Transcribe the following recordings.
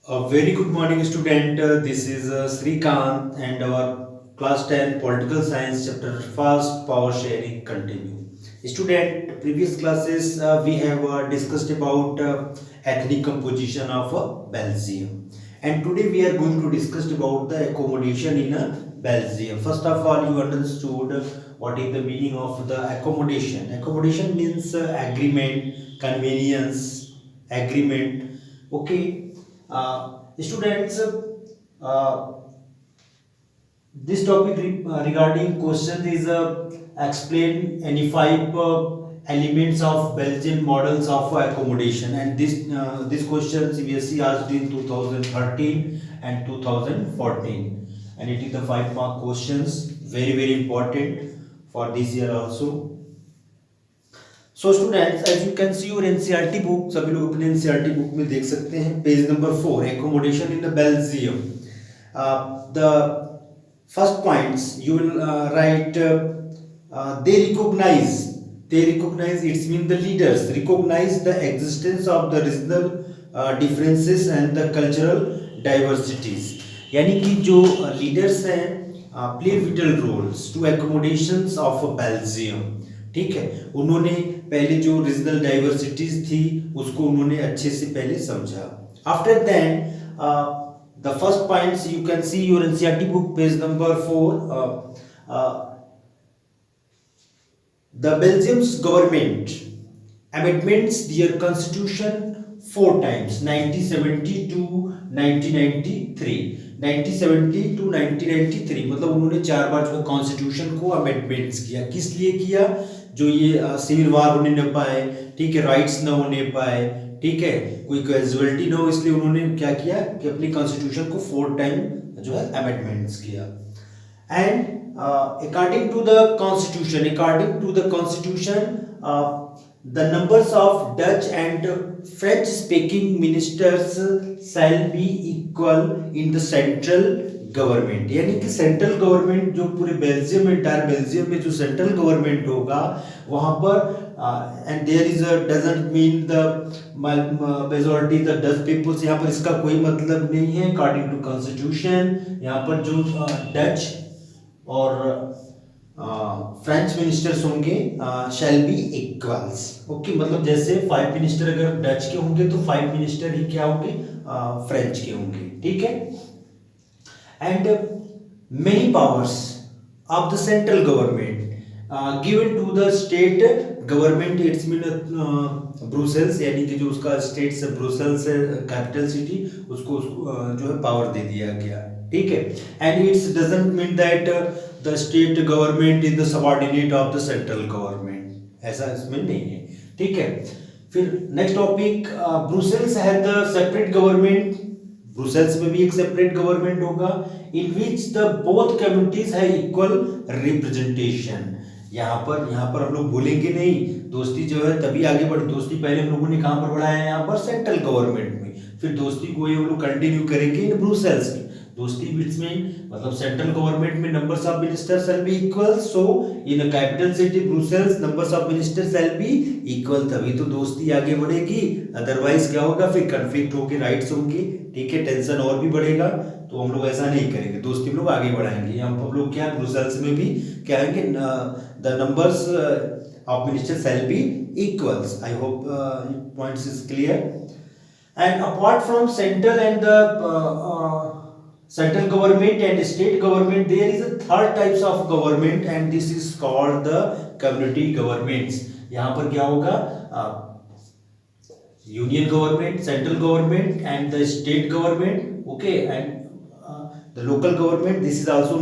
A very good morning, student. This is Srikant, and our class 10 political science chapter first power sharing continue. Student, previous classes we have discussed about ethnic composition of Belgium, and today we are going to discuss about the accommodation in Belgium. First of all, you understood what is the meaning of the accommodation. Accommodation means agreement, convenience, agreement. Okay. Students, uh, this topic regarding question is explain any five elements of Belgian models of accommodation, and this question CBSE asked in 2013 and 2014, and it is the 5 mark questions, very important for this year also. So students as you can see your NCERT book, सभी लोग अपने NCERT book में देख सकते हैं page number 4 accommodation in the Belgium. The first points you will write they recognize it's mean the leaders recognize the existence of the regional differences and the cultural diversities. यानी कि जो leaders हैं play vital roles to accommodations of Belgium. ठीक है, उन्होंने पहले जो regional diversities थी उसको उन्होंने अच्छे से पहले समझा. After that the first points you can see your NCERT book page number 4. The Belgium's government amendments their constitution 4 times, 1970 to 1993. 1970 to 1993 मतलब उन्होंने 4 बार जो है कॉन्स्टिट्यूशन को अमेंडमेंट्स किया. किस लिए किया? जो ये सिविल वार होने न पाए, ठीक है, राइट्स न होने पाए, ठीक है, कोई कैजुअलिटी न हो, इसलिए उन्होंने क्या किया कि अपनी कॉन्स्टिट्यूशन को 4 टाइम जो है अमेंडमेंट्स किया. And according to the constitution, the numbers of Dutch and French speaking ministers shall be equal in the central government. यानी कि सेंट्रल गवर्नमेंट जो पूरे बेल्जियम इंटायर बेल्जियम में जो सेंट्रल गवर्नमेंट होगा वहां पर and there is doesn't mean the majority the Dutch peoples, यहाँ पर इसका कोई मतलब नहीं है. अकॉर्डिंग टू कॉन्स्टिट्यूशन यहाँ पर जो डच और फ्रेंच मिनिस्टर्स होंगे शैल बी इक्वल्स. ओके, मतलब जैसे 5 मिनिस्टर अगर डच के होंगे तो 5 मिनिस्टर ही क्या होंगे, फ्रेंच के होंगे. ठीक है. And many powers of the central government given to the state government. It's mean Brussels, यानी कि जो उसका स्टेट से ब्रुसेल्स है कैपिटल सिटी, उसको जो है पावर दे दिया गया. ठीक है. And it's doesn't mean that the state government is the subordinate of the central government, ऐसा इसमें नहीं है. ठीक है. फिर next topic, Brussels have the separate government. Brussels में भी एक सेपरेट गवर्नमेंट होगा इन विच द बोथ कम्युनिटीज है इक्वल रिप्रेजेंटेशन. यहाँ पर हम लोग भूलेंगे नहीं, दोस्ती जो है तभी आगे बढ़ी. दोस्ती पहले हम लोगों ने कहाँ पर बढ़ाया है, यहाँ पर सेंट्रल गवर्नमेंट में. फिर दोस्ती को ये हम लोग कंटिन्यू करेंगे इन ब्रुसेल्स में. दोस्ती बिटवीन मतलब सेंट्रल गवर्नमेंट में numbers of ministers shall be equal. So in a capital city Brussels numbers of ministers shall be equal. तभी तो दोस्ती आगे बढ़ेगी, अदरवाइज क्या होगा, फिर कन्फ्लिक्ट होगी, राइट्स होंगी, ठीक है, टेंशन और भी बढ़ेगा. तो हम लोग ऐसा नहीं करेंगे, दोस्ती हम लोग आगे बढ़ाएंगे. हम लोग क्या ब्रुसेल्स में भी क्या है the numbers of ministers shall be equals. I hope points is clear. And apart from central and the central government and state government, there is a third types of government and this is called the community governments. यहाँ पर क्या होगा, union government, central government and the state government. Okay, and the local government. This is also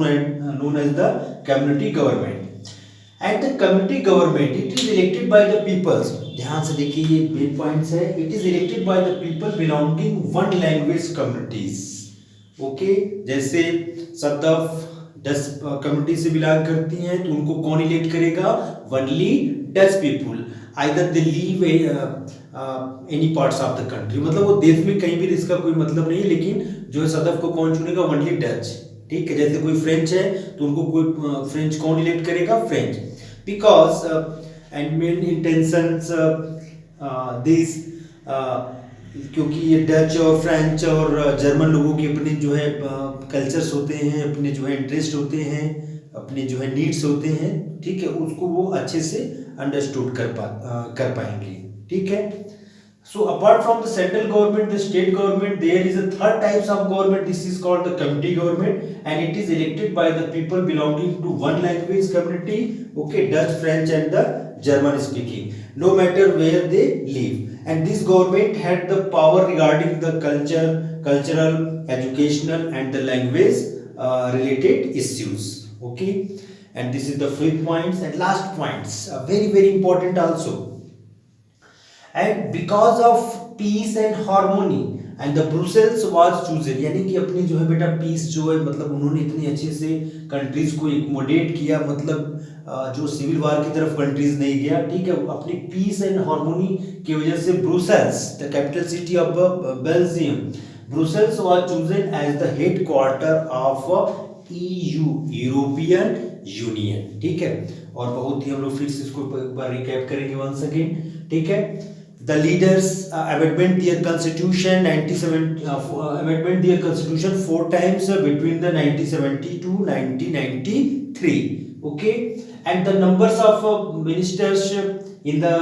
known as the community government. and the community government it is elected by the peoples. ध्यान से देखिए, ये main points है. it is elected by the people belonging one language communities. Okay, जैसे Sadaf Dutch community से belong करती हैं तो उनको कौन इलेक्ट करेगा, only Dutch people. Either they leave any parts of the country, मतलब वो देश में कहीं भी, इसका कोई मतलब नहीं, लेकिन जो है सदफ को कौन चुनेगा, ओनली डच. ठीक है. जैसे कोई फ्रेंच है तो उनको कोई फ्रेंच कौन इलेक्ट करेगा, French. Because and main intentions this क्योंकि ये डच और फ्रेंच और जर्मन लोगों के अपने जो है कल्चर्स होते हैं, अपने जो है इंटरेस्ट होते हैं, अपने जो है नीड्स होते हैं, ठीक है, उसको वो अच्छे से अंडरस्टूड कर पाएंगे, ठीक है। So apart from the central government, the state government, there is a third types of government. This is called the community government, and it is elected by the people belonging to one language community. Okay, Dutch, French, and the German speaking. No matter where they live, and this government had the power regarding the culture, cultural, educational, and the language related issues. Okay, and this is the fifth points and last points. Very important also. And because of peace and harmony and the Brussels was chosen, यानी कि अपनी जो है बेटा piece जो है, मतलब उन्होंने इतने अच्छे से कंट्रीज को इकोमोडेट किया, मतलब जो सिविल वार की तरफ कंट्रीज नहीं गया, ठीक है, अपनी पीस एंड हार्मोनी की वजह से Brussels, the capital city of Belgium, Brussels was chosen as the headquarter of EU, European Union, ठीक है। और बहुत ही हम लोग फिर से इसको एक बार रिकैप करेंगे वंस अगेन, ठीक है। The leaders amendment their constitution 4 times between the 1970 to 1993. Okay, and the numbers of ministers in the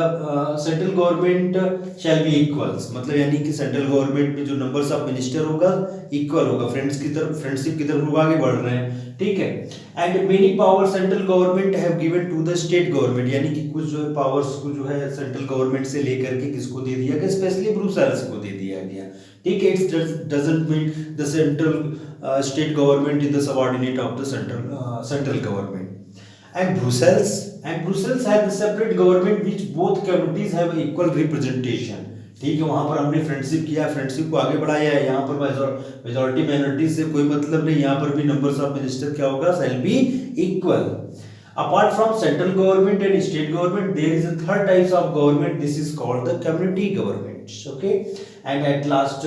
central government shall be equals, मतलब यानी कि सेंट्रल गवर्नमेंट में जो नंबर्स ऑफ मिनिस्टर होगा इक्वल होगा, फ्रेंडशिप की तरफ लोग आगे बढ़ रहे हैं, ठीक है। And many power central government have given to the state government, यानी कि कुछ जो है पावर्स को जो है सेंट्रल गवर्नमेंट से लेकर के किसको दे दिया गया, स्पेशली ब्रुसेल्स को दे दिया गया, ठीक है। It doesn't mean the central state government is the subordinate of the central government. And Brussels has a separate government which both communities have equal representation, ठीक है। वहां पर हमने फ्रेंडशिप किया, फ्रेंडशिप को आगे बढ़ाया है, यहाँ पर मेजॉरिटी माइनॉरिटी से कोई मतलब नहीं, यहाँ पर भी नंबर्स ऑफ मिनिस्टर क्या होगा, shall be equal. Apart from central government and state government, there is a third types of government. This is called the community government. Okay, and at last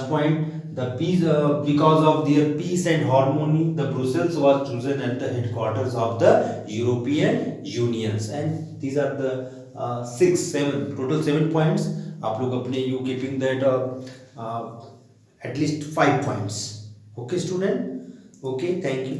point, the peace because of their peace and harmony, the Brussels was chosen at the headquarters of the European Unions. And these are the total 7 points. आप लोग अपने you keeping that at least 5 points. Okay, student. Okay, thank you.